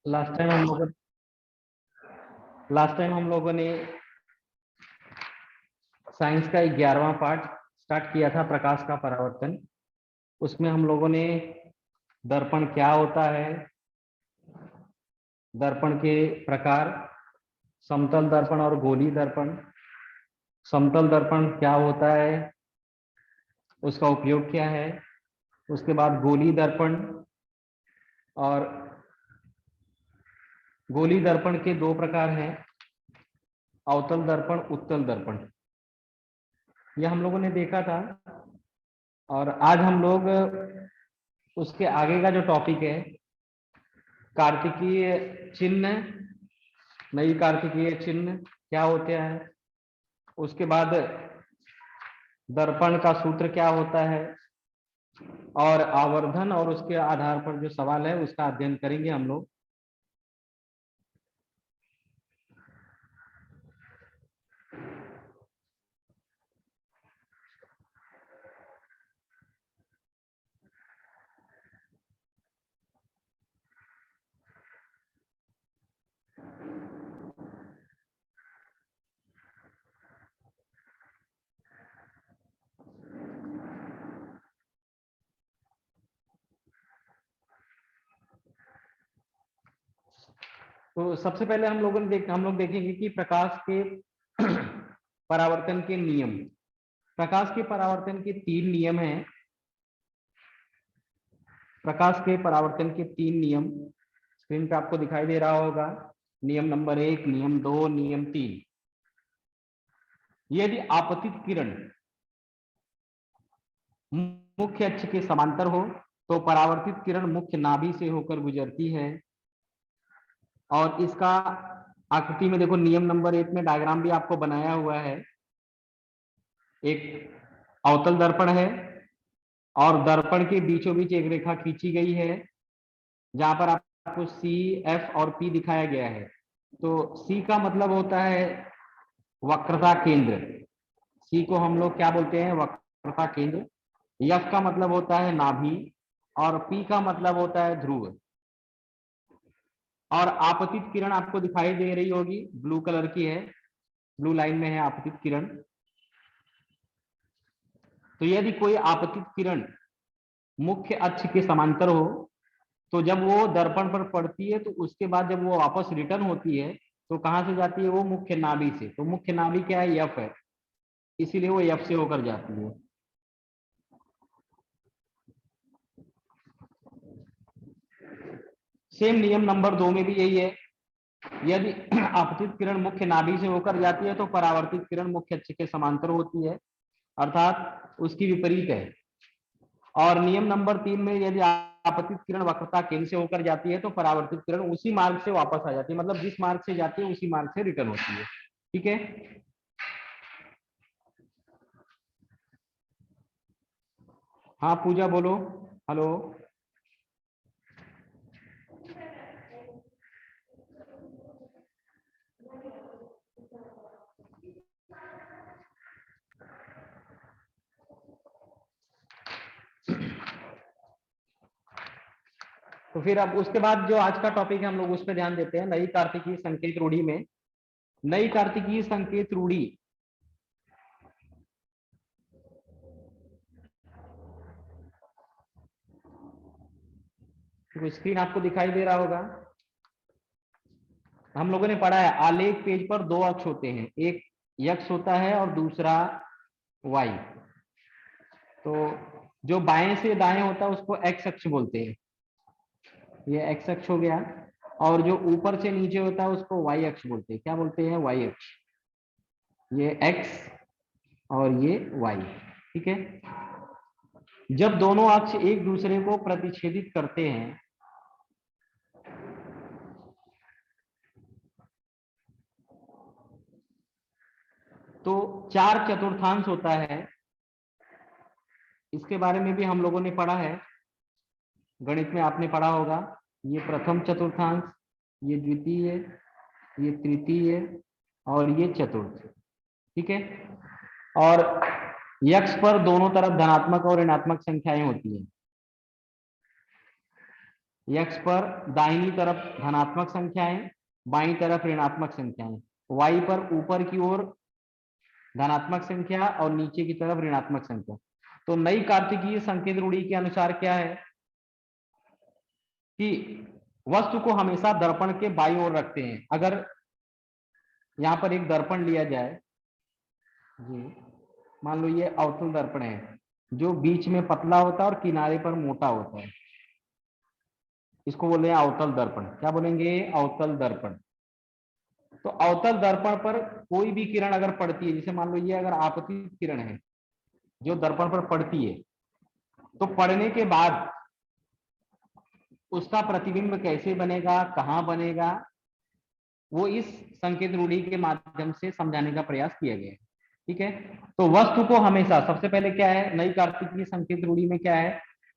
Last time हम लोगों ने साइंस का 11वां पार्ट स्टार्ट किया था, प्रकाश का परावर्तन। उसमें हम लोगों ने दर्पण क्या होता है, दर्पण के प्रकार, समतल दर्पण और गोलीय दर्पण, समतल दर्पण क्या होता है, उसका उपयोग क्या है, उसके बाद गोलीय दर्पण, और गोलीय दर्पण के दो प्रकार हैं, अवतल दर्पण, उत्तल दर्पण। यह हम लोगों ने देखा था। और आज हम लोग उसके आगे का जो टॉपिक है, कार्तिकीय चिन्ह, नई कार्तिकीय चिन्ह क्या होते हैं, उसके बाद दर्पण का सूत्र क्या होता है, और आवर्धन और उसके आधार पर जो सवाल है उसका अध्ययन करेंगे हम लोग। तो सबसे पहले हम लोग देखेंगे कि प्रकाश के परावर्तन के नियम। प्रकाश के परावर्तन के 3 नियम हैं। प्रकाश के परावर्तन के 3 नियम स्क्रीन पे आपको दिखाई दे रहा होगा। नियम नंबर 1, नियम 2, नियम 3। यदि आपतित किरण मुख्य अक्ष के समांतर हो तो परावर्तित किरण मुख्य नाभि से होकर गुजरती है। और इसका आकृति में देखो, नियम नंबर 1 में डायग्राम भी आपको बनाया हुआ है। एक अवतल दर्पण है और दर्पण के बीचों बीच एक रेखा खींची गई है, जहां पर आपको सी, एफ और पी दिखाया गया है। तो सी का मतलब होता है वक्रता केंद्र। सी को हम लोग क्या बोलते हैं, वक्रता केंद्र। एफ का मतलब होता है नाभि, और पी का मतलब होता है ध्रुव। और आपतित किरण आपको दिखाई दे रही होगी, ब्लू कलर की है, ब्लू लाइन में है आपतित किरण। तो यदि कोई आपतित किरण मुख्य अक्ष के समांतर हो तो जब वो दर्पण पर पड़ती है तो उसके बाद जब वो वापस रिटर्न होती है तो कहां से जाती है, वो मुख्य नाभि से। तो मुख्य नाभि क्या है, एफ है, इसीलिए वो एफ से होकर जाती है। सेम नियम नंबर 2 में भी यही है। यदि आपतित किरण मुख्य नाभि से होकर जाती है तो परावर्तित किरण मुख्य अक्ष के समांतर होती है, अर्थात उसकी विपरीत है। और नियम नंबर 3 में यदि आपतित किरण वक्रता केंद्र से होकर जाती है तो परावर्तित किरण उसी मार्ग से वापस आ जाती है, मतलब जिस मार्ग से जाती है उसी मार्ग से रिटर्न होती है। ठीक है। हाँ पूजा बोलो, हेलो। तो फिर अब उसके बाद जो आज का टॉपिक है हम लोग उस पर ध्यान देते हैं, नई कार्तिकीय संकेत रूढ़ी में। नई कार्तिकीय संकेत रूढ़ी तो स्क्रीन आपको दिखाई दे रहा होगा। हम लोगों ने पढ़ा है आलेख पेज पर 2 अक्ष होते हैं, एक यक्ष होता है और दूसरा वाई। तो जो बाएं से दाएं होता है उसको एक्स अक्ष बोलते हैं, ये एक्स अक्ष हो गया। और जो ऊपर से नीचे होता है उसको वाई अक्ष बोलते हैं। क्या बोलते हैं, वाई अक्ष। ये एक्स और ये वाई। ठीक है। जब दोनों अक्ष एक दूसरे को प्रतिच्छेदित करते हैं तो 4 चतुर्थांश होता है। इसके बारे में भी हम लोगों ने पढ़ा है, गणित में आपने पढ़ा होगा। ये प्रथम चतुर्थांश, ये द्वितीय, ये तृतीय और ये चतुर्थ। ठीक है। और यक्ष पर दोनों तरफ धनात्मक और ऋणात्मक संख्याएं होती हैं। x पर दाहिनी तरफ धनात्मक संख्याएं, बाईं तरफ ऋणात्मक संख्याएं, y पर ऊपर की ओर धनात्मक संख्या और नीचे की तरफ ऋणात्मक संख्या। तो नई कार्तिकीय संकेत रूढ़ी के अनुसार क्या है कि वस्तु को हमेशा दर्पण के बाईं ओर रखते हैं। अगर यहाँ पर एक दर्पण लिया जाए जी, मान लो ये अवतल दर्पण है जो बीच में पतला होता है और किनारे पर मोटा होता है, इसको बोले हैं अवतल दर्पण। क्या बोलेंगे? अवतल दर्पण। तो अवतल दर्पण पर कोई भी किरण अगर पड़ती है, जैसे मान लो ये अगर आपतित किरण है जो दर्पण पर पड़ती है, तो पड़ने के बाद उसका प्रतिबिंब कैसे बनेगा, कहाँ बनेगा, वो इस संकेत रूढ़ी के माध्यम से समझाने का प्रयास किया गया है। ठीक है, तो वस्तु को हमेशा, सबसे पहले क्या है नई कार्तिकीय संकेत रूढ़ी में क्या है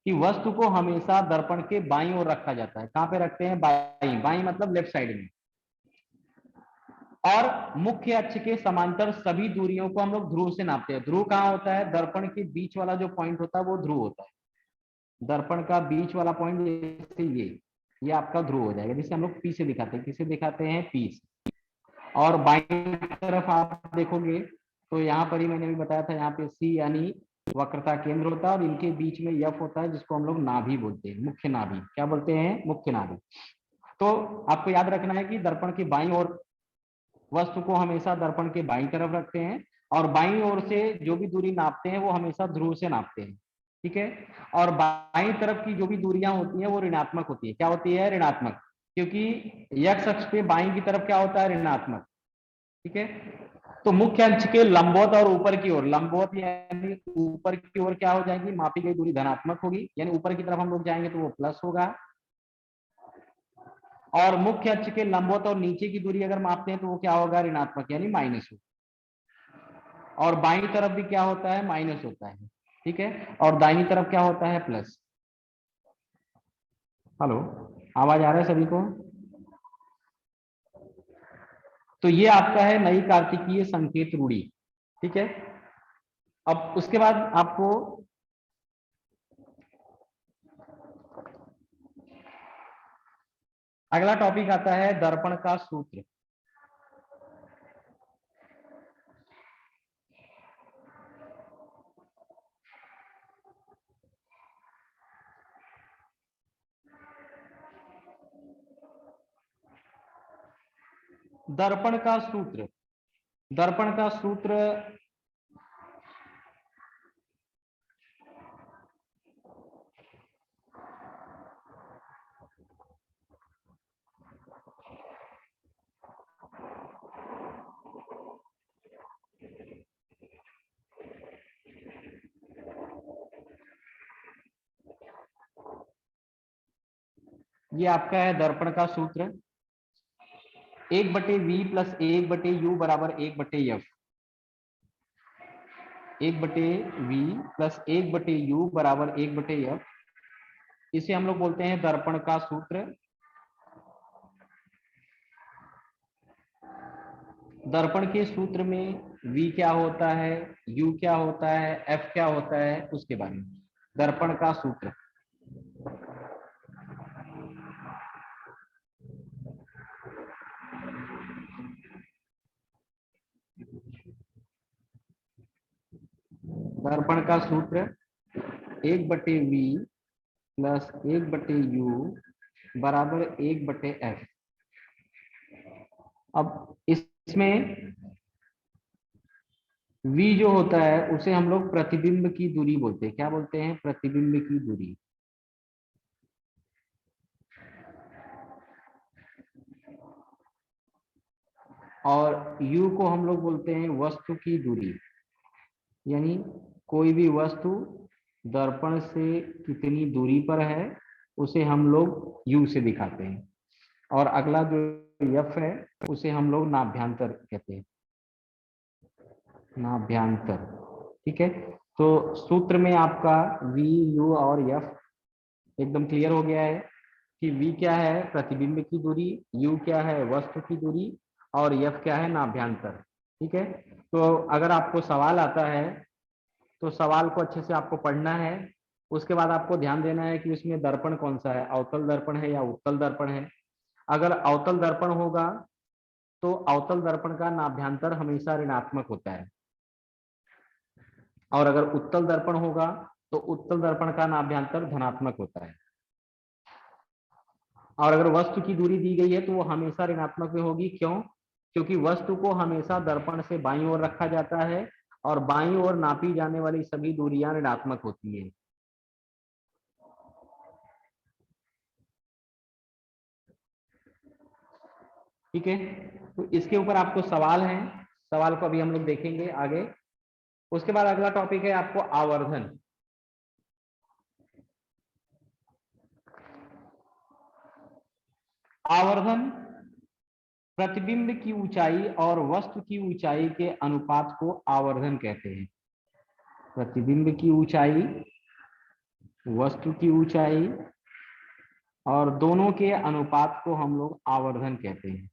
कि वस्तु को हमेशा दर्पण के बाईं ओर रखा जाता है। कहां पे रखते हैं? बाईं। बाईं मतलब लेफ्ट साइड में। और मुख्य अक्ष के समांतर सभी दूरियों को हम लोग ध्रुव से नापते हैं। ध्रुव कहाँ होता है? दर्पण के बीच वाला जो पॉइंट होता है वो ध्रुव होता है। दर्पण का बीच वाला पॉइंट जैसे ये आपका ध्रुव हो जाएगा, जिसे हम लोग पी से दिखाते हैं। किसे दिखाते हैं? पी से। और बाईं तरफ आप देखोगे तो यहाँ पर ही मैंने भी बताया था, यहाँ पे सी यानी वक्रता केंद्र होता है और इनके बीच में यफ होता है जिसको हम लोग नाभि बोलते हैं, मुख्य नाभि। क्या बोलते हैं? मुख्य नाभि। तो आपको याद रखना है कि दर्पण की बाईं ओर वस्तु को हमेशा दर्पण के बाईं तरफ रखते हैं और बाईं ओर से जो भी दूरी नापते हैं वो हमेशा ध्रुव से नापते हैं। ठीक है, और बाईं तरफ की जो भी दूरियां होती हैं वो ऋणात्मक होती है। क्या होती है? ऋणात्मक, क्योंकि x अक्ष पे बाईं की तरफ क्या होता है? ऋणात्मक। ठीक है, तो मुख्य अक्ष के लंबवत और ऊपर की ओर, लंबवत यानी ऊपर की ओर क्या हो जाएगी? मापी गई दूरी धनात्मक होगी, यानी ऊपर की तरफ हम लोग जाएंगे तो वो प्लस होगा। और मुख्य अक्ष के लंबवत और नीचे की दूरी अगर मापते हैं तो वो क्या होगा? ऋणात्मक यानी माइनस होगा। और बाईं तरफ भी क्या होता है? माइनस होता है। ठीक है, और दाहिनी तरफ क्या होता है? प्लस। हेलो, आवाज आ रहा है सभी को? तो ये आपका है नई कार्तिकीय संकेत रूढ़ी। ठीक है, अब उसके बाद आपको अगला टॉपिक आता है दर्पण का सूत्र। दर्पण का सूत्र, दर्पण का सूत्र ये आपका है दर्पण का सूत्र 1/v प्लस 1/u बराबर 1/f। 1/v प्लस 1/u बराबर 1/f, इसे हम लोग बोलते हैं दर्पण का सूत्र। दर्पण के सूत्र में v क्या होता है, u क्या होता है, f क्या होता है, उसके बारे में। दर्पण का सूत्र दर्पण का सूत्र 1/v प्लस 1/u बराबर 1/f। अब इसमें v जो होता है उसे हम लोग प्रतिबिंब की दूरी बोलते हैं। क्या बोलते हैं? प्रतिबिंब की दूरी। और u को हम लोग बोलते हैं वस्तु की दूरी, यानी कोई भी वस्तु दर्पण से कितनी दूरी पर है उसे हम लोग u से दिखाते हैं। और अगला जो f है उसे हम लोग नाभ्यांतर कहते हैं, नाभ्यांतर। ठीक है, तो सूत्र में आपका v, u और f एकदम क्लियर हो गया है कि v क्या है? प्रतिबिंब की दूरी, u क्या है? वस्तु की दूरी, और f क्या है? नाभ्यांतर। ठीक है, तो अगर आपको सवाल आता है तो सवाल को अच्छे से आपको पढ़ना है, उसके बाद आपको ध्यान देना है कि उसमें दर्पण कौन सा है, अवतल दर्पण है या उत्तल दर्पण है। अगर अवतल दर्पण होगा तो अवतल दर्पण का नाभ्यांतर हमेशा ऋणात्मक होता है, और अगर उत्तल दर्पण होगा तो उत्तल दर्पण का नाभ्यांतर धनात्मक होता है। और अगर वस्तु की दूरी दी गई है तो वो हमेशा ऋणात्मक में होगी। क्यों? क्योंकि वस्तु को हमेशा दर्पण से बाईं ओर रखा जाता है और बाईं ओर नापी जाने वाली सभी दूरियां ऋणात्मक होती है। ठीक है, तो इसके ऊपर आपको सवाल है, सवाल को अभी हम लोग देखेंगे आगे। उसके बाद अगला टॉपिक है आपको आवर्धन। आवर्धन प्रतिबिंब की ऊंचाई और वस्तु की ऊंचाई के अनुपात को आवर्धन कहते हैं। प्रतिबिंब की ऊंचाई, वस्तु की ऊंचाई और दोनों के अनुपात को हम लोग आवर्धन कहते हैं।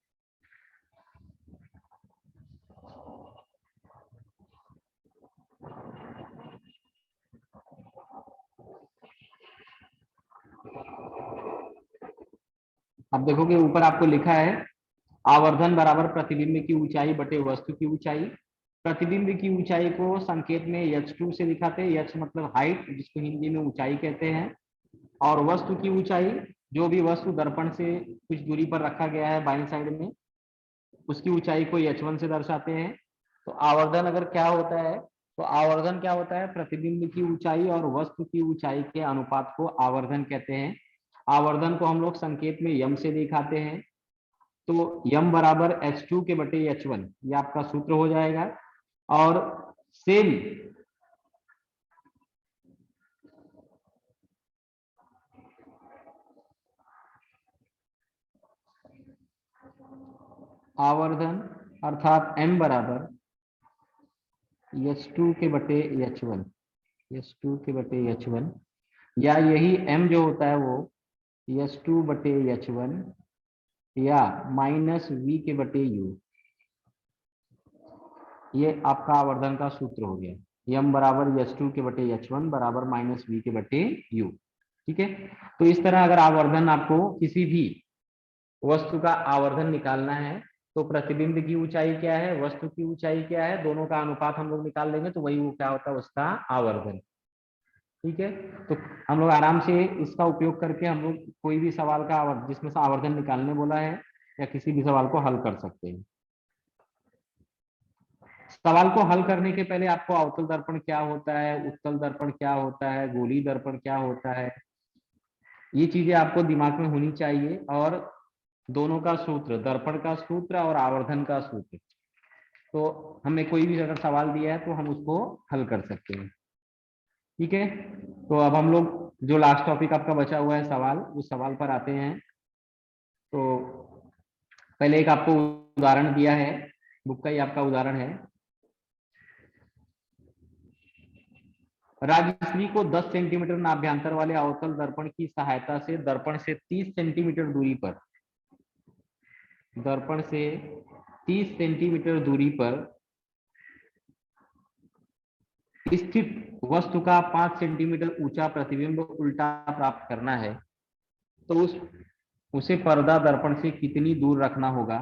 अब देखोगे ऊपर आपको लिखा है आवर्धन बराबर प्रतिबिंब की ऊंचाई बटे वस्तु की ऊंचाई। प्रतिबिंब की ऊंचाई को संकेत में h2 से दिखाते हैं, h मतलब हाइट, जिसको हिंदी में ऊंचाई कहते हैं। और वस्तु की ऊंचाई, जो भी वस्तु दर्पण से कुछ दूरी पर रखा गया है बाईं साइड में, उसकी ऊंचाई को h1 से दर्शाते हैं। तो आवर्धन अगर क्या होता है, तो आवर्धन क्या होता है, प्रतिबिंब की ऊंचाई और वस्तु की ऊंचाई के अनुपात को आवर्धन कहते हैं। आवर्धन को हम लोग संकेत में यम से दिखाते हैं। तो यम बराबर h2 के बटे h1, ये आपका सूत्र हो जाएगा। और सेम आवर्धन अर्थात m बराबर h2 के बटे h1, h2 के बटे h1, या यही m जो होता है वो h2 बटे h1 या माइनस v के बटे u, ये आपका आवर्धन का सूत्र हो गया। यम बराबर h2 के बटे h1 बराबर माइनस v के बटे u। ठीक है, तो इस तरह अगर आवर्धन, आपको किसी भी वस्तु का आवर्धन निकालना है तो प्रतिबिंब की ऊंचाई क्या है, वस्तु की ऊंचाई क्या है, दोनों का अनुपात हम लोग निकाल लेंगे तो वही वो क्या होता है, उसका आवर्धन। ठीक है, तो हम लोग आराम से इसका उपयोग करके हम लोग कोई भी सवाल का जिसमें से आवर्धन निकालने बोला है या किसी भी सवाल को हल कर सकते हैं। सवाल को हल करने के पहले आपको अवतल दर्पण क्या होता है, उत्तल दर्पण क्या होता है, गोलीय दर्पण क्या होता है, ये चीजें आपको दिमाग में होनी चाहिए। और दोनों का सूत्र, दर्पण का सूत्र और आवर्धन का सूत्र, तो हमें कोई भी अगर सवाल दिया है तो हम उसको हल कर सकते हैं। ठीक है, तो अब हम लोग जो लास्ट टॉपिक आपका बचा हुआ है सवाल, उस सवाल पर आते हैं। तो पहले एक आपको उदाहरण दिया है, बुक का ही आपका उदाहरण है। राजश्री को 10 सेंटीमीटर नाभ्यांतर वाले अवतल दर्पण की सहायता से दर्पण से 30 सेंटीमीटर दूरी पर, दर्पण से 30 सेंटीमीटर दूरी पर स्थित वस्तु का 5 सेंटीमीटर ऊंचा प्रतिबिंब उल्टा प्राप्त करना है, तो उसे पर्दा दर्पण से कितनी दूर रखना होगा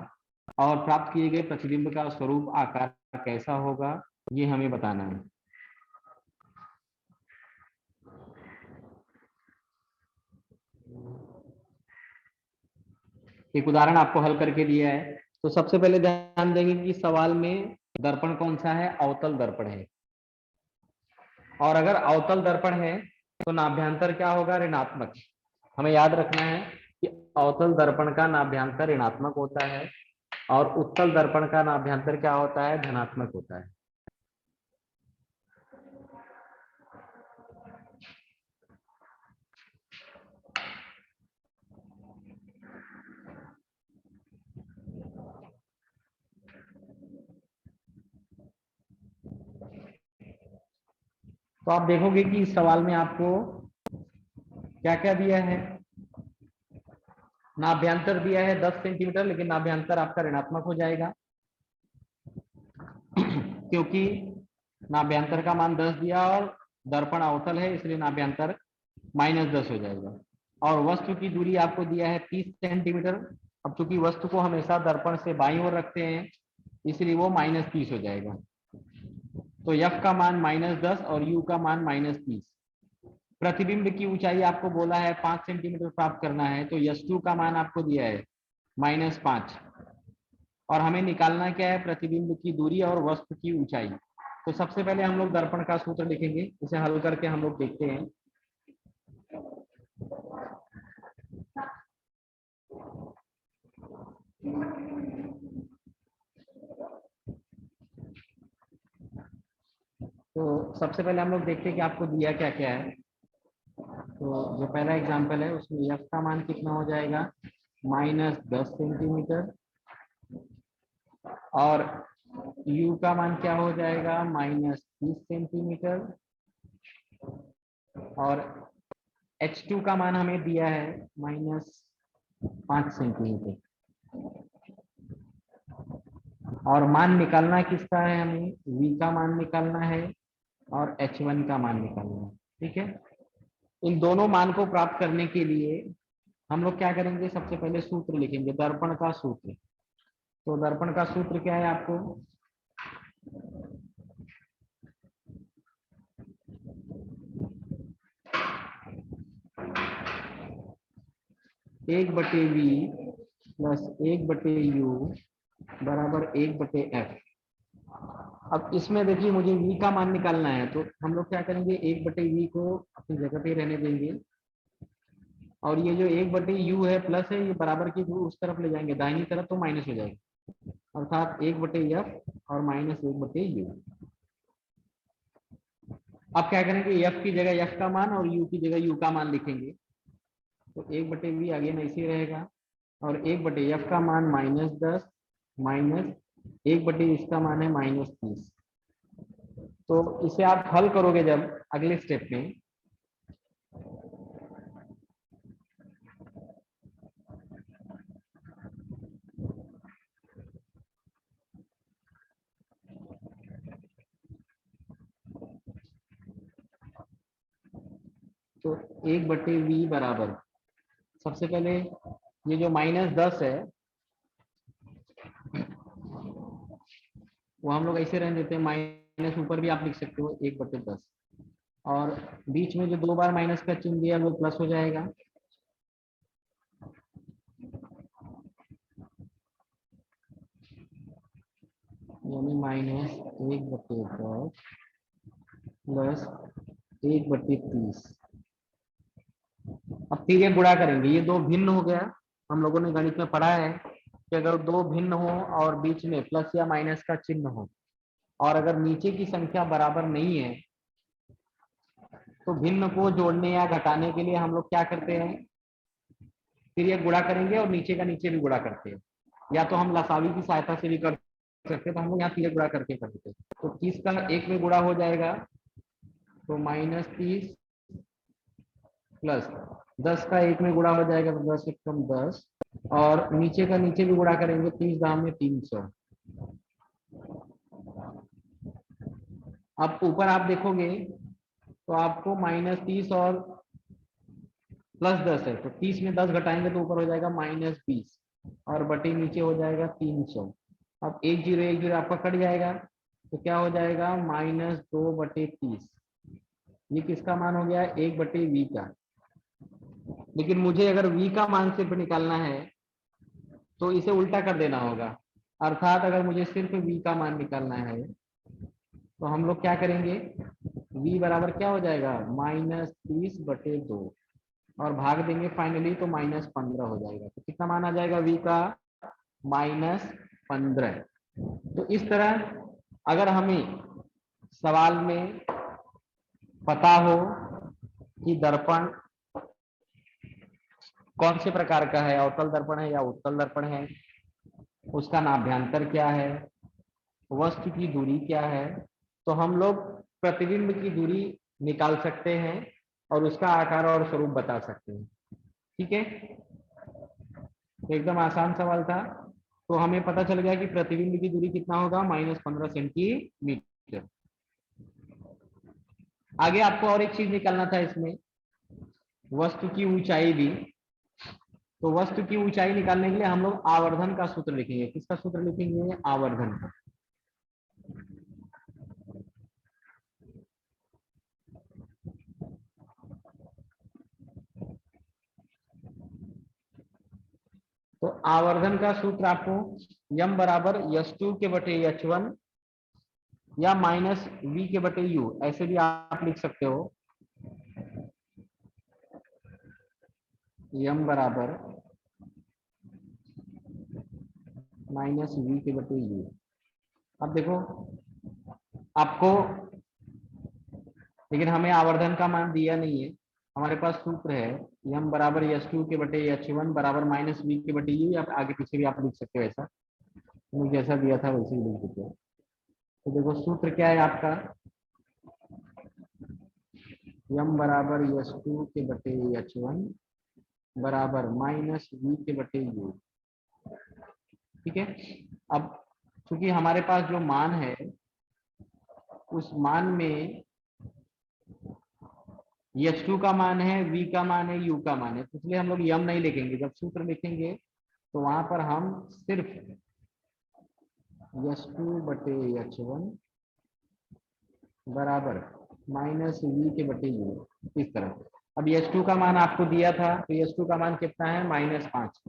और प्राप्त किए गए प्रतिबिंब का स्वरूप आकार कैसा होगा, ये हमें बताना है। एक उदाहरण आपको हल करके दिया है, तो सबसे पहले ध्यान देंगे कि सवाल में दर्पण कौन सा है, अवतल दर्पण है। और अगर अवतल दर्पण है तो नाभ्यांतर क्या होगा, ऋणात्मक। हमें याद रखना है कि अवतल दर्पण का नाभ्यांतर ऋणात्मक होता है और उत्तल दर्पण का नाभ्यांतर क्या होता है, धनात्मक होता है। तो आप देखोगे कि इस सवाल में आपको क्या क्या दिया है, नाभ्यांतर दिया है 10 सेंटीमीटर, लेकिन नाभ्यांतर आपका ऋणात्मक हो जाएगा क्योंकि नाभ्यांतर का मान 10 दिया और दर्पण अवतल है, इसलिए नाभ्यांतर -10 हो जाएगा। और वस्तु की दूरी आपको दिया है 30 सेंटीमीटर। अब चूंकि वस्तु को हमेशा दर्पण से बाईं ओर रखते हैं, इसलिए वो -30 हो जाएगा। तो f का मान -10 और u का मान -30। प्रतिबिंब की ऊंचाई आपको बोला है 5 सेंटीमीटर प्राप्त करना है, तो S2 का मान आपको दिया है -5। और हमें निकालना क्या है, प्रतिबिंब की दूरी और वस्तु की ऊंचाई। तो सबसे पहले हम लोग दर्पण का सूत्र लिखेंगे, इसे हल करके हम लोग देखते हैं। तो सबसे पहले हम लोग देखते हैं कि आपको दिया क्या क्या है। तो जो पहला एग्जांपल है उसमें f का मान कितना हो जाएगा, -10 सेंटीमीटर। और u का मान क्या हो जाएगा, -30 सेंटीमीटर। और h2 का मान हमें दिया है -5 सेंटीमीटर। और मान निकालना किसका है, हमें v का मान निकालना है और h1 का मान निकालना है। ठीक है, इन दोनों मान को प्राप्त करने के लिए हम लोग क्या करेंगे, सबसे पहले सूत्र लिखेंगे, दर्पण का सूत्र। तो दर्पण का सूत्र क्या है आपको, एक बटे v प्लस 1/u बराबर 1/f। अब इसमें देखिए मुझे v का मान निकालना है, तो हम लोग क्या करेंगे, 1/v को अपनी जगह पे रहने देंगे। और ये जो 1/u है प्लस है, ये बराबर की उस तरफ ले जाएंगे दाहिनी तरफ, तो माइनस हो जाएगा, अर्थात 1/f और -1/u। अब क्या करेंगे, f की जगह f का मान और u की जगह u का मान लिखेंगे। तो 1/v आगे में ऐसे रहेगा, और 1/f का मान -10 माइनस 1/, इसका मान है -30। तो इसे आप हल करोगे जब अगले स्टेप में, तो 1/v बराबर, सबसे पहले ये जो -10 है वो हम लोग ऐसे रहने देते हैं, माइनस ऊपर भी आप लिख सकते हो 1/10। और बीच में जो 2 बार माइनस का चिन्ह दिया वो प्लस हो जाएगा। यानी -1/10 प्लस 1/30। अब फिर ये गुणा करेंगे, ये दो भिन्न हो गया। हम लोगों ने गणित में पढ़ा है कि अगर दो भिन्न हो और बीच में प्लस या माइनस का चिन्ह हो, और अगर नीचे की संख्या बराबर नहीं है, तो भिन्न को जोड़ने या घटाने के लिए हम लोग क्या करते हैं, फिर ये गुणा करेंगे और नीचे का नीचे भी गुणा करते हैं। या तो हम लसावी की सहायता से भी कर सकते हैं, तो हम लोग यहाँ सीधे गुणा करके कर देते हैं। तो 30 का 1 में गुणा हो जाएगा, तो -30 प्लस 10 का 1 में गुणा हो जाएगा, तो 10 एकम 10। और नीचे का नीचे भी गुणा करेंगे, 30 दाम में 300। अब ऊपर आप देखोगे तो आपको -30 और +10 है, तो 30 में 10 घटाएंगे तो ऊपर हो जाएगा -20, और बटे नीचे हो जाएगा 300। अब 1 0 आपका कट जाएगा, तो क्या हो जाएगा, -2/30। ये किसका मान हो गया, 1/v का। लेकिन मुझे अगर v का मान सिर्फ निकालना है तो इसे उल्टा कर देना होगा, अर्थात अगर मुझे सिर्फ v का मान निकालना है तो हम लोग क्या करेंगे, v बराबर क्या हो जाएगा, -30/2, और भाग देंगे फाइनली तो -15 हो जाएगा। तो कितना मान आ जाएगा v का, -15। तो इस तरह अगर हमें सवाल में पता हो कि दर्पण कौन से प्रकार का है, अवतल दर्पण है या उत्तल दर्पण है, उसका नाभ्यंतर क्या है, वस्तु की दूरी क्या है, तो हम लोग प्रतिबिंब की दूरी निकाल सकते हैं और उसका आकार और स्वरूप बता सकते हैं। ठीक है, तो एकदम आसान सवाल था। तो हमें पता चल गया कि प्रतिबिंब की दूरी कितना होगा, -15 सेंटीमीटर। आगे आपको और एक चीज निकालना था इसमें, वस्तु की ऊंचाई भी। तो वस्तु की ऊंचाई निकालने के लिए हम लोग आवर्धन का सूत्र लिखेंगे। किसका सूत्र लिखेंगे? आवर्धन का। तो आवर्धन का सूत्र आपको यम बराबर यस टू के बटे एच वन या माइनस वी के बटे यू, ऐसे भी आप लिख सकते हो। यम बराबर माइनस वी के बटे यू। अब देखो आपको, लेकिन हमें आवर्धन का मान दिया नहीं है। हमारे पास सूत्र है यम बराबर एस टू के बटे एच वन बराबर माइनस वी के बटे यू, या आगे पीछे भी आप लिख सकते हो, ऐसा हमें जैसा दिया था वैसे ही लिख देते हो। तो देखो सूत्र क्या है आपका, यम बराबर एस टू के बटे एच वन बराबर माइनस वी के बटे यू। ठीक है। अब चूंकि हमारे पास जो मान है उस मान में एच टू का मान है, वी का मान है, यू का मान है, तो इसलिए हम लोग यम नहीं लिखेंगे। जब सूत्र लिखेंगे तो वहां पर हम सिर्फ एच टू बटे एच वन बराबर माइनस वी के बटे यू, इस तरह। अब एच टू का मान आपको दिया था, तो एच टू का मान कितना है? -5।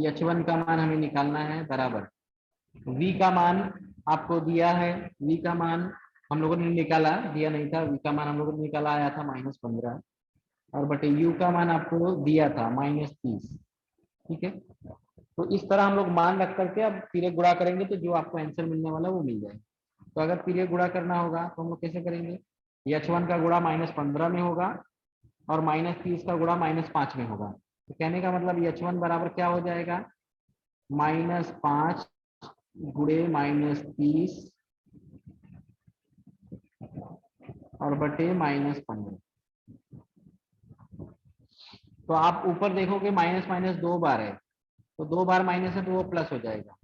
एच वन का मान हमें निकालना है बराबर, वी का मान आपको दिया है, वी का मान हम लोगों ने निकाला, दिया नहीं था, वी का मान हम लोगों ने निकाला आया था -15, और बटे यू का मान आपको दिया था -30। ठीक है। तो इस तरह हम लोग मान रख करके अब तिर्यक गुणा करेंगे तो जो आपको आंसर मिलने वाला वो मिल जाएगा। तो अगर तिर्यक गुणा करना होगा तो हम लोग कैसे करेंगे? एच वन का गुणा -15 में होगा और -30 का गुणा -5 में होगा। तो कहने का मतलब एच वन बराबर क्या हो जाएगा? -5 गुणे -30 और बटे -15। तो आप ऊपर देखोगे माइनस माइनस 2 बार है, तो 2 बार माइनस है तो वो प्लस हो जाएगा।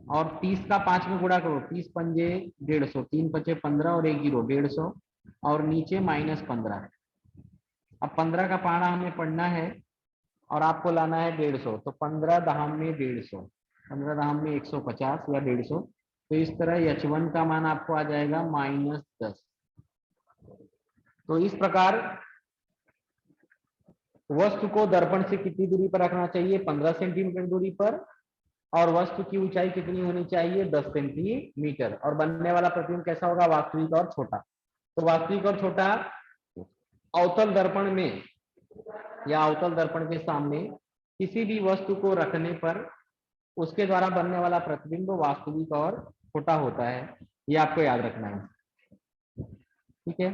और 30 का 5 में गुणा करो, 30 पंजे 150, 3 पचे 15 और 1 जीरो 150 और नीचे -15। अब 15 का पाना हमें पढ़ना है और आपको लाना है 150, तो 15 दहाम में 150, 15 दहाम में 150 या 150। तो इस तरह एच वन का मान आपको आ जाएगा -10। तो इस प्रकार वस्तु को दर्पण से कितनी दूरी पर रखना चाहिए? 15 सेंटीमीटर दूरी पर। और वस्तु की ऊंचाई कितनी होनी चाहिए? 10 सेंटीमीटर। और बनने वाला प्रतिबिंब कैसा होगा? वास्तविक और छोटा। तो वास्तविक और छोटा अवतल दर्पण में या अवतल दर्पण के सामने किसी भी वस्तु को रखने पर उसके द्वारा बनने वाला प्रतिबिंब वास्तविक और छोटा होता है। ये आपको याद रखना है। ठीक है।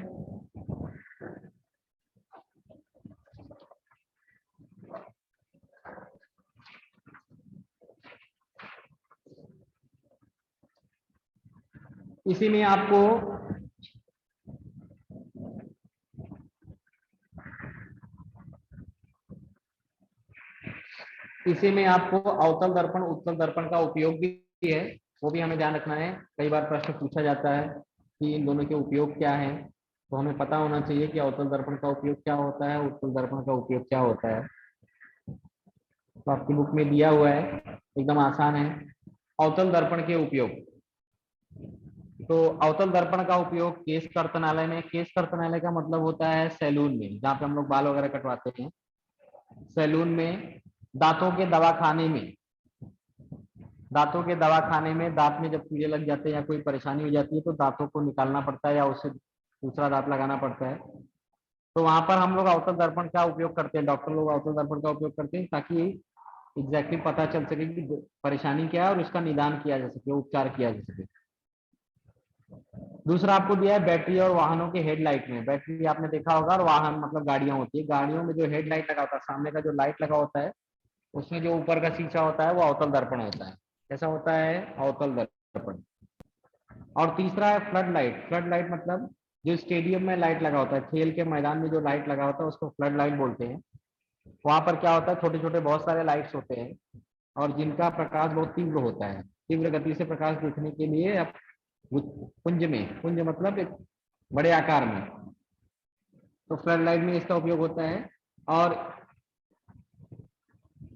इसी में आपको अवतल दर्पण उत्तल दर्पण का उपयोग भी है, वो भी हमें ध्यान रखना है। कई बार प्रश्न पूछा जाता है कि इन दोनों के उपयोग क्या है, तो हमें पता होना चाहिए कि अवतल दर्पण का उपयोग क्या होता है, उत्तल दर्पण का उपयोग क्या होता है। तो आपकी बुक में दिया हुआ है, एकदम आसान है। अवतल दर्पण के उपयोग। तो अवतल दर्पण का उपयोग केश कर्तनालय में, केश कर्तनालय का मतलब होता है सैलून में, जहाँ पे हम लोग बाल वगैरह कटवाते हैं, सैलून में। दांतों के दवाखाने में, दांतों के दवाखाने में दांत में जब कीड़े लग जाते हैं या कोई परेशानी हो जाती है तो दांतों को निकालना पड़ता है या उससे दूसरा दांत लगाना पड़ता है, तो वहां पर हम लोग अवतल दर्पण का उपयोग करते हैं। डॉक्टर लोग अवतल दर्पण का उपयोग करते हैं ताकि एग्जैक्टली पता चल सके कि परेशानी क्या है और उसका निदान किया जा सके, उपचार किया जा सके। दूसरा आपको दिया है बैटरी और वाहनों के हेडलाइट में। बैटरी आपने देखा होगा, और वाहन मतलब गाड़ियां होती है, गाड़ियों में जो हेडलाइट लगा होता है, सामने का जो लाइट लगा होता है, उसमें जो ऊपर का शीशा होता है वो अवतल दर्पण होता है। कैसा होता है? अवतल दर्पण। और तीसरा है फ्लड लाइट। फ्लड लाइट मतलब जो स्टेडियम में लाइट लगा होता है, खेल के मैदान में जो लाइट लगा होता है उसको फ्लड लाइट बोलते हैं। वहां पर क्या होता है, छोटे छोटे बहुत सारे लाइट्स होते हैं और जिनका प्रकाश बहुत तीव्र होता है। तीव्र गति से प्रकाश देखने के लिए अब कुंज में, कुंज मतलब एक बड़े आकार में, तो फ्लड लाइट में इसका उपयोग होता है। और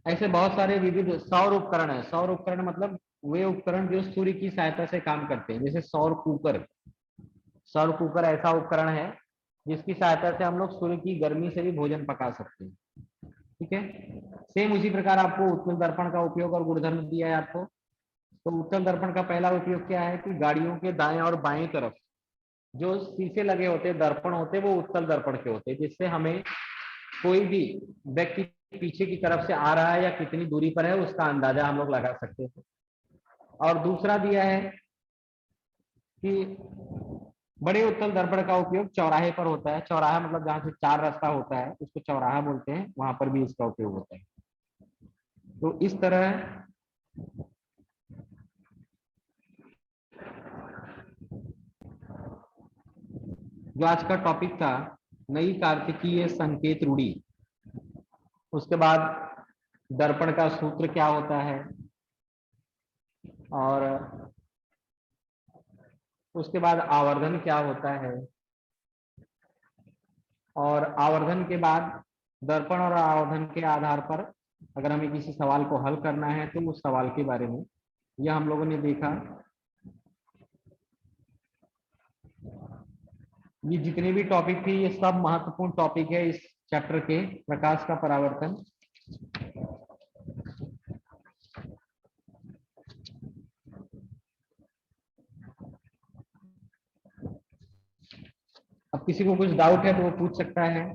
ऐसे बहुत सारे विविध सौर उपकरण है। सौर उपकरण मतलब वे उपकरण जो सूर्य की सहायता से काम करते हैं, जैसे सौर कुकर। सौर कुकर ऐसा उपकरण है जिसकी सहायता से हम लोग सूर्य की गर्मी से भी भोजन पका सकते हैं। ठीक है, सेम उसी प्रकार आपको उत्तल दर्पण का उपयोग और गुणधर्म दिया है आपको। तो उत्तल दर्पण का पहला उपयोग क्या है कि गाड़ियों के दाएं और बाएं तरफ जो शीशे लगे होते हैं, दर्पण होते हैं, वो उत्तल दर्पण के होते हैं, जिससे हमें कोई भी व्यक्ति पीछे की तरफ से आ रहा है या कितनी दूरी पर है उसका अंदाजा हम लोग लगा सकते हैं। और दूसरा दिया है कि बड़े उत्तल दर्पण का उपयोग चौराहे पर होता है। चौराहा मतलब जहां से चार रास्ता होता है उसको चौराहा बोलते हैं, वहां पर भी इसका उपयोग होता है। तो इस तरह जो आज का टॉपिक था, नई कार्तिकीय संकेत रूढ़ी, उसके बाद दर्पण का सूत्र क्या होता है, और उसके बाद आवर्धन क्या होता है, और आवर्धन के बाद दर्पण और आवर्धन के आधार पर अगर हमें किसी सवाल को हल करना है तो उस सवाल के बारे में यह हम लोगों ने देखा। ये जितने भी टॉपिक थे ये सब महत्वपूर्ण टॉपिक है इस चैप्टर के, प्रकाश का परावर्तन। अब किसी को कुछ डाउट है तो वो पूछ सकता है।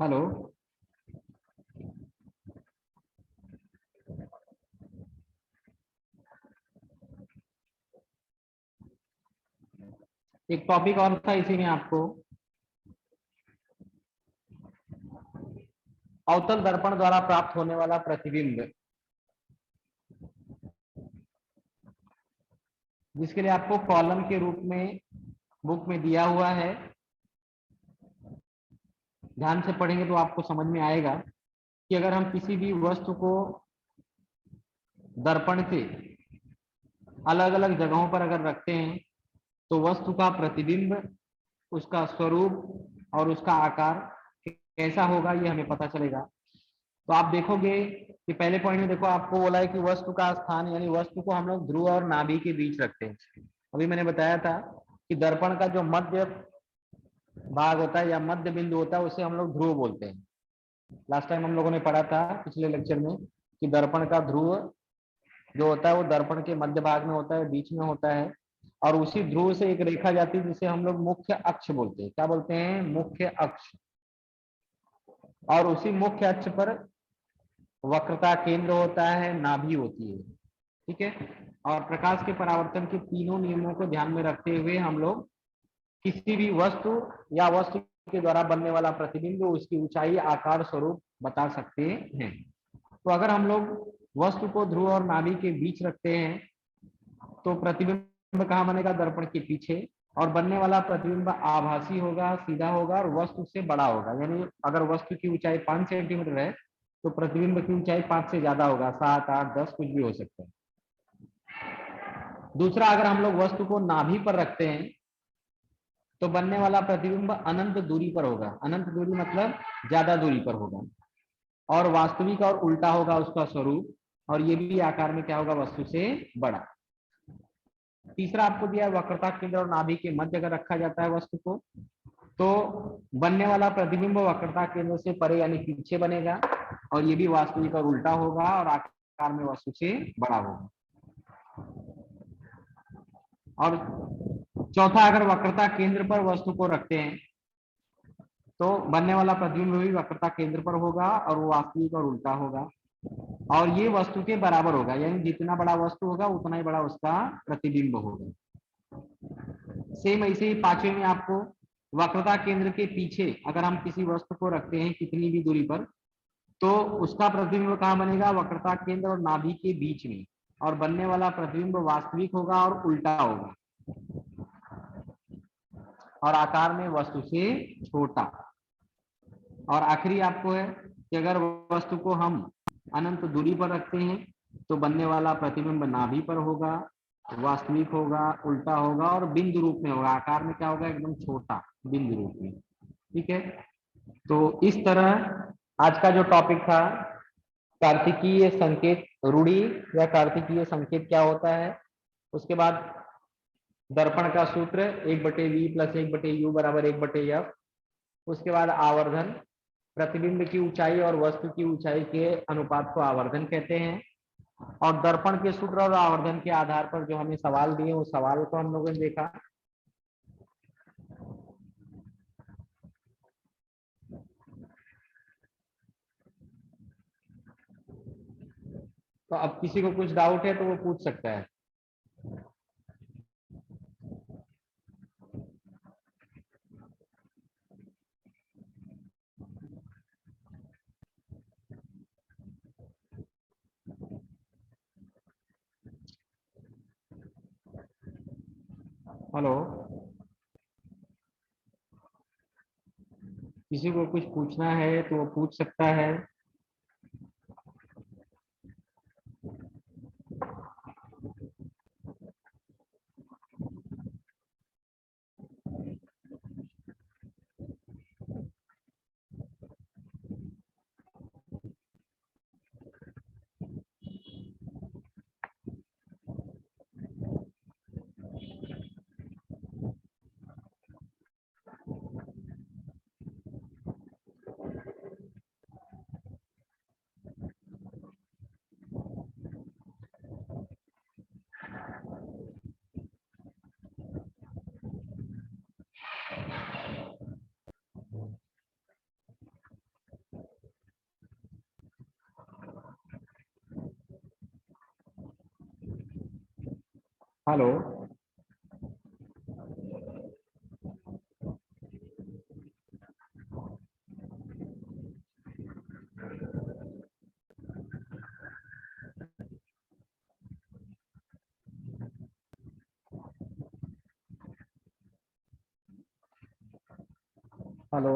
हेलो, एक टॉपिक और था इसी में आपको, अवतल दर्पण द्वारा प्राप्त होने वाला प्रतिबिंब, जिसके लिए आपको कॉलम के रूप में बुक में दिया हुआ है। ध्यान से पढ़ेंगे तो आपको समझ में आएगा कि अगर हम किसी भी वस्तु को दर्पण से अलग अलग जगहों पर अगर रखते हैं तो वस्तु का प्रतिबिंब, उसका स्वरूप और उसका आकार कैसा होगा ये हमें पता चलेगा। तो आप देखोगे कि पहले पॉइंट में देखो आपको बोला है कि वस्तु का स्थान, यानी वस्तु को हम लोग ध्रुव और नाभि के बीच रखते हैं। अभी मैंने बताया था कि दर्पण का जो मध्य भाग होता है या मध्य बिंदु होता है उसे हम लोग ध्रुव बोलते हैं। लास्ट टाइम हम लोगों ने पढ़ा था पिछले लेक्चर में कि दर्पण का ध्रुव जो होता है वो दर्पण के मध्य भाग में होता है, बीच में होता है, और उसी ध्रुव से एक रेखा जाती है जिसे हम लोग मुख्य अक्ष बोलते हैं। क्या बोलते हैं? मुख्य अक्ष। और उसी मुख्य अक्ष पर वक्रता केंद्र होता है, नाभि होती है। ठीक है, और प्रकाश के परावर्तन के तीनों नियमों को ध्यान में रखते हुए हम लोग किसी भी वस्तु या वस्तु के द्वारा बनने वाला प्रतिबिंब, उसकी ऊंचाई, आकार, स्वरूप बता सकते हैं। तो अगर हम लोग वस्तु को ध्रुव और नाभि के बीच रखते हैं तो प्रतिबिंब कहाँ बनेगा? दर्पण के पीछे। और बनने वाला प्रतिबिंब आभासी होगा, सीधा होगा और वस्तु से बड़ा होगा। यानी अगर वस्तु की ऊंचाई 5 सेंटीमीटर है तो प्रतिबिंब की ऊंचाई 5 से ज्यादा होगा, 7, 8, 10 कुछ भी हो सकता है। दूसरा, अगर हम लोग वस्तु को नाभि पर रखते हैं तो बनने वाला प्रतिबिंब अनंत दूरी पर होगा। अनंत दूरी मतलब ज्यादा दूरी पर होगा, और वास्तविक और उल्टा होगा उसका स्वरूप, और ये भी आकार में क्या होगा, वस्तु से बड़ा। तीसरा आपको दिया वक्रता केंद्र और नाभि के मध्य अगर रखा जाता है वस्तु को, तो बनने वाला प्रतिबिंब वक्रता केंद्र से परे यानी पीछे बनेगा, और ये भी वास्तविक और उल्टा होगा, और आकार में वस्तु से बड़ा होगा। और चौथा, अगर वक्रता केंद्र पर वस्तु को रखते हैं तो बनने वाला प्रतिबिंब भी वक्रता केंद्र पर होगा, और वो वास्तविक और उल्टा होगा, और ये वस्तु के बराबर होगा, यानी जितना बड़ा वस्तु होगा उतना ही बड़ा उसका प्रतिबिंब होगा। सेम ऐसे ही पांचवें में आपको वक्रता केंद्र के पीछे अगर हम किसी वस्तु को रखते हैं कितनी भी दूरी पर, तो उसका प्रतिबिंब कहाँ बनेगा, वक्रता केंद्र और नाभि के बीच में, और बनने वाला प्रतिबिंब वास्तविक होगा और उल्टा होगा, और आकार में वस्तु से छोटा। और आखिरी आपको है कि अगर वस्तु को हम अनंत दूरी पर रखते हैं तो बनने वाला प्रतिबिंब नाभि पर होगा, वास्तविक होगा, उल्टा होगा, और बिंदु रूप में होगा। आकार में क्या होगा, एकदम छोटा बिंदु रूप में। ठीक है, तो इस तरह आज का जो टॉपिक था कार्तिकीय संकेत रूढ़ी या कार्तिकीय संकेत क्या होता है, उसके बाद दर्पण का सूत्र 1/v + 1/u = 1/f, उसके बाद आवर्धन, प्रतिबिंब की ऊंचाई और वस्तु की ऊंचाई के अनुपात को आवर्धन कहते हैं, और दर्पण के सूत्र और आवर्धन के आधार पर जो हमें सवाल दिए उस सवाल को हम लोगों ने देखा। तो अब किसी को कुछ डाउट है तो वो पूछ सकता है। हेलो, किसी को कुछ पूछना है तो वो पूछ सकता है। हेलो, हेलो,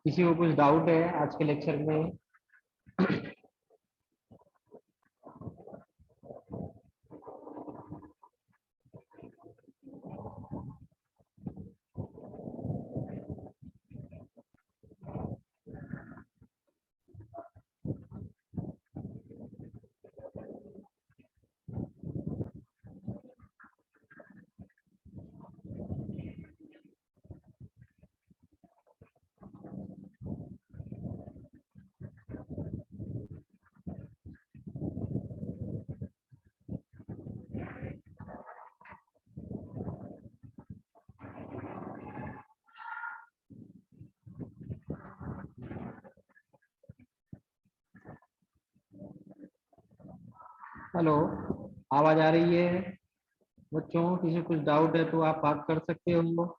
किसी को कुछ डाउट है आज के लेक्चर में? हेलो, आवाज आ रही है बच्चों? किसी को कुछ डाउट है तो आप बात कर सकते हो।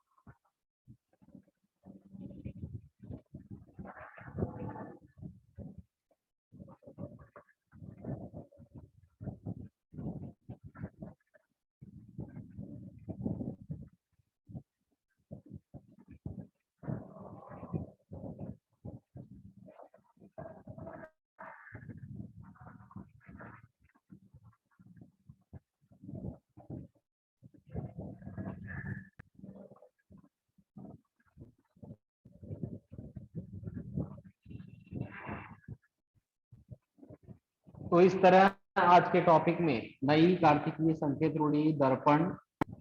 तो इस तरह आज के टॉपिक में नई कार्तिकीय संकेत रूढ़ि, दर्पण,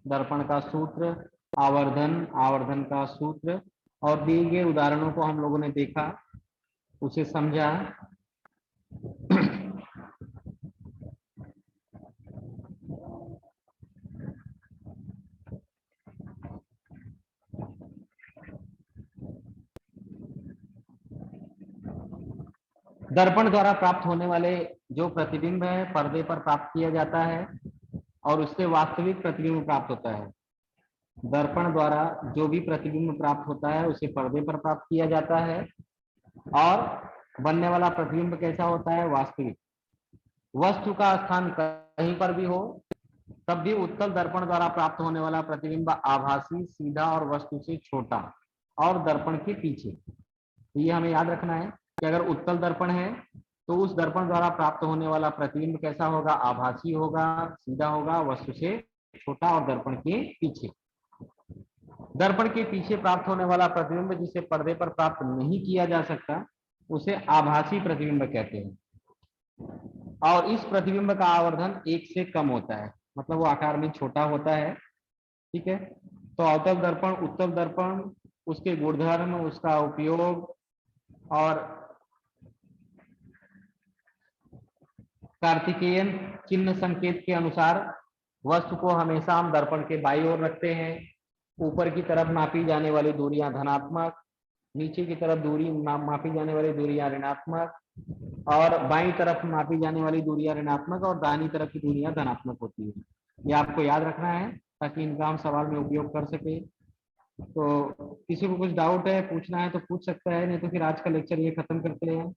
दर्पण का सूत्र, आवर्धन, आवर्धन का सूत्र और दिए गए उदाहरणों को हम लोगों ने देखा, उसे समझा। दर्पण द्वारा प्राप्त होने वाले जो प्रतिबिंब है पर्दे पर प्राप्त किया जाता है और उससे वास्तविक प्रतिबिंब प्राप्त होता है। दर्पण द्वारा जो भी प्रतिबिंब प्राप्त होता है उसे पर्दे पर प्राप्त किया जाता है और बनने वाला प्रतिबिंब कैसा होता है? वास्तविक। वस्तु का स्थान कहीं पर भी हो तब भी उत्तल दर्पण द्वारा प्राप्त होने वाला प्रतिबिंब आभासी, सीधा और वस्तु से छोटा और दर्पण के पीछे। ये हमें याद रखना है कि अगर उत्तल दर्पण है तो उस दर्पण द्वारा प्राप्त होने वाला प्रतिबिंब कैसा होगा? आभासी होगा, सीधा होगा, वस्तु से छोटा और दर्पण के पीछे। दर्पण के पीछे प्राप्त होने वाला प्रतिबिंब जिसे पर्दे पर प्राप्त नहीं किया जा सकता उसे आभासी प्रतिबिंब कहते हैं और इस प्रतिबिंब का आवर्धन 1 से कम होता है, मतलब वो आकार में छोटा होता है। ठीक है, तो अवतल दर्पण, उत्तल दर्पण, उसके गुणधर्म, उसका उपयोग और कार्तिकेयन चिन्ह संकेत के अनुसार वस्तु को हमेशा हम दर्पण के बाईं ओर रखते हैं। ऊपर की तरफ मापी जाने वाली दूरियां धनात्मक, नीचे की तरफ दूरी मापी जाने वाली दूरियां ऋणात्मक और बाईं तरफ मापी जाने वाली दूरियां ऋणात्मक और दाहिनी तरफ की दूरियां धनात्मक होती है। ये आपको याद रखना है ताकि इनका हम सवाल में उपयोग कर सके। तो किसी को कुछ डाउट है, पूछना है तो पूछ सकता है, नहीं तो फिर आज का लेक्चर ये खत्म करते हैं।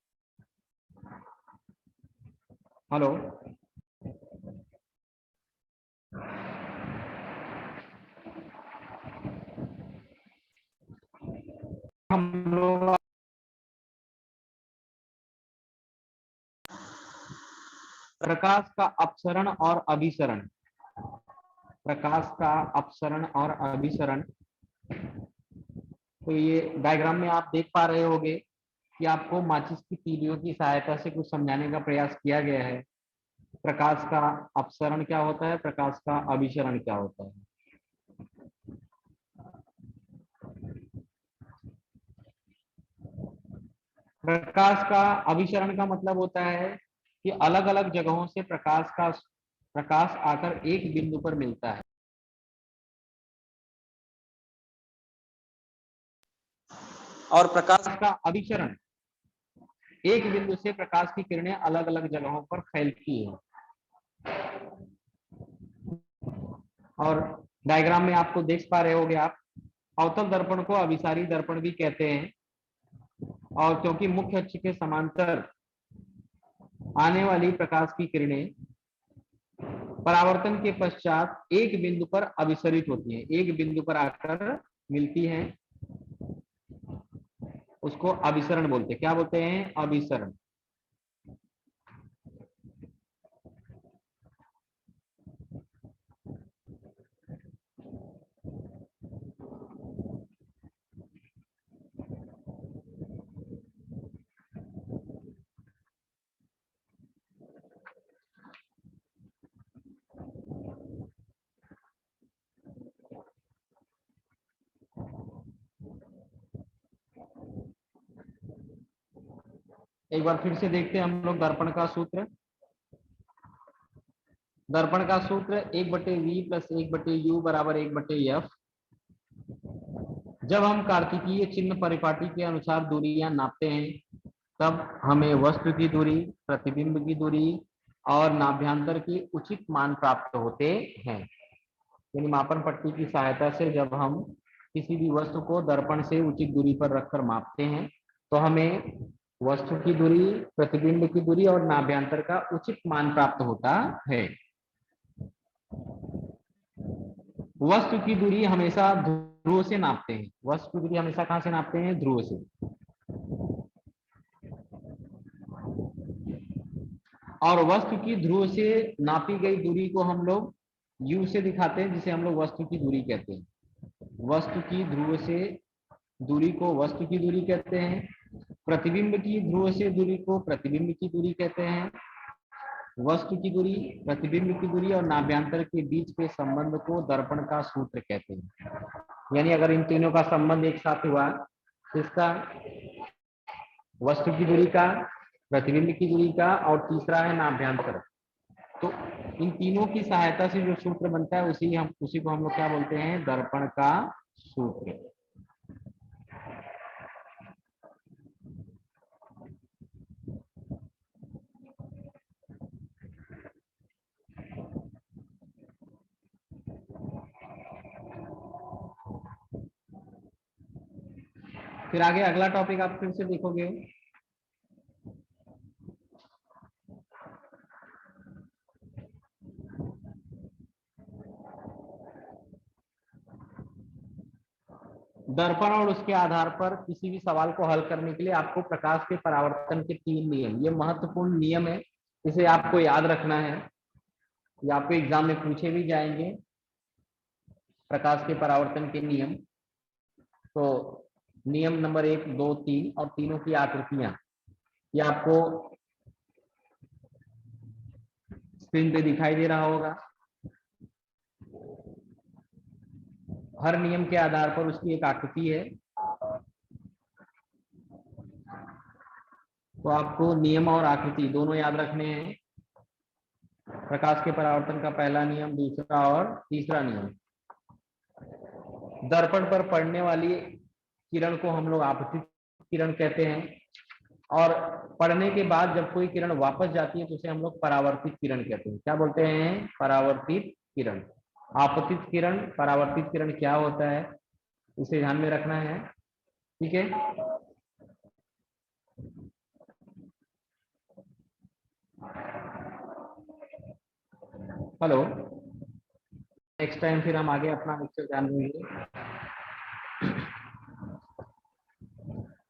हेलो, हम लोग प्रकाश का अपसरण और अभिसरण, प्रकाश का अपसरण और अभिसरण, तो ये डायग्राम में आप देख पा रहे होंगे कि आपको माचिस की तीलियों की सहायता से कुछ समझाने का प्रयास किया गया है। प्रकाश का अपसरण क्या होता है, प्रकाश का अभिसरण क्या होता है। प्रकाश का अभिसरण का मतलब होता है कि अलग अलग जगहों से प्रकाश आकर एक बिंदु पर मिलता है। और प्रकाश का अभिसरण, एक बिंदु से प्रकाश की किरणें अलग अलग जगहों पर फैलती हैं। और डायग्राम में आपको देख पा रहे होंगे आप, अवतल दर्पण को अभिसारी दर्पण भी कहते हैं और क्योंकि मुख्य अक्ष के समांतर आने वाली प्रकाश की किरणें परावर्तन के पश्चात एक बिंदु पर अभिसरित होती हैं, एक बिंदु पर आकर मिलती हैं, उसको अभिसरण बोलते हैं। क्या बोलते हैं? अभिसरण। एक बार फिर से देखते हैं हम लोग दर्पण का सूत्र। दर्पण का सूत्र 1/v + 1/u = 1/f। जब हम कार्तिकीय चिन्ह परिपाटी के अनुसार दूरियां नापते हैं तब हमें वस्तु की दूरी, प्रतिबिंब की दूरी और नाभ्यांतर की उचित मान प्राप्त होते हैं। यानी मापन पट्टी की सहायता से जब हम किसी भी वस्तु को दर्पण से उचित दूरी पर रखकर मापते हैं तो हमें वस्तु की दूरी, प्रतिबिंब की दूरी और नाभ्यांतर का उचित मान प्राप्त होता है। वस्तु की दूरी हमेशा ध्रुव से नापते हैं। वस्तु की दूरी हमेशा कहां से नापते हैं? ध्रुव से। और वस्तु की ध्रुव से नापी गई दूरी को हम लोग u से दिखाते हैं, जिसे हम लोग वस्तु की दूरी कहते हैं। वस्तु की ध्रुव से दूरी को वस्तु की दूरी कहते हैं। प्रतिबिंब की ध्रुव से दूरी को प्रतिबिंब की दूरी कहते हैं वस्तु की दूरी, प्रतिबिंब की दूरी और नाभ्यंतर के बीच के संबंध को दर्पण का सूत्र कहते हैं। यानी अगर इन तीनों का संबंध एक साथ हुआ, इसका वस्तु की दूरी का, प्रतिबिंब की दूरी का और तीसरा है नाभ्यंतर, तो इन तीनों की सहायता से जो सूत्र बनता है उसी को हम लोग क्या बोलते हैं, दर्पण का सूत्र। फिर आगे अगला टॉपिक आप फिर से देखोगे, दर्पण और उसके आधार पर किसी भी सवाल को हल करने के लिए आपको प्रकाश के परावर्तन के 3 नियम, ये महत्वपूर्ण नियम है, इसे आपको याद रखना है, ये आपको एग्जाम में पूछे भी जाएंगे। प्रकाश के परावर्तन के नियम, तो नियम नंबर 1, 2, 3 और तीनों की आकृतियां ये आपको स्क्रीन पे दिखाई दे रहा होगा। हर नियम के आधार पर उसकी एक आकृति है, तो आपको नियम और आकृति दोनों याद रखने हैं। प्रकाश के परावर्तन का पहला नियम, दूसरा और तीसरा नियम। दर्पण पर पड़ने वाली किरण को हम लोग आपतित किरण कहते हैं, और पड़ने के बाद जब कोई किरण वापस जाती है तो उसे हम लोग परावर्तित किरण कहते हैं। क्या बोलते हैं, परावर्तित किरण। आपतित किरण, परावर्तित किरण क्या होता है, इसे ध्यान में रखना है, ठीक है। हेलो, नेक्स्ट टाइम फिर हम आगे अपना लेक्चर जान लेंगे।